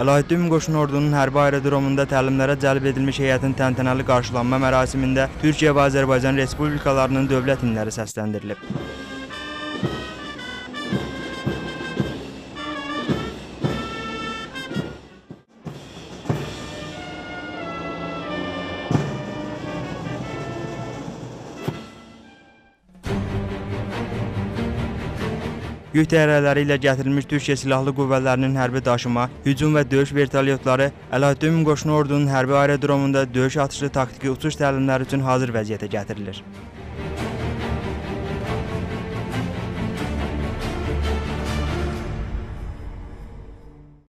Əlahiddə Ümumi Qoşun Ordunun hərbi aerodromunda təlimlərə cəlb edilmiş heyətin təntənəli qarşılanma mərasimində Türkiyə və Azərbaycan Respublikalarının dövlət himnləri səsləndirilib. Yük təyyarələri ilə gətirilmiş Türkiyə Silahlı Qüvvələrinin hərbi daşıma, hücum və döyüş vertolyotları Əlahiddə Ümumi Qoşun Ordunun hərbi aerodromunda döyüş atışı taktiki uçuş təlimləri üçün hazır vəziyyətə gətirilir.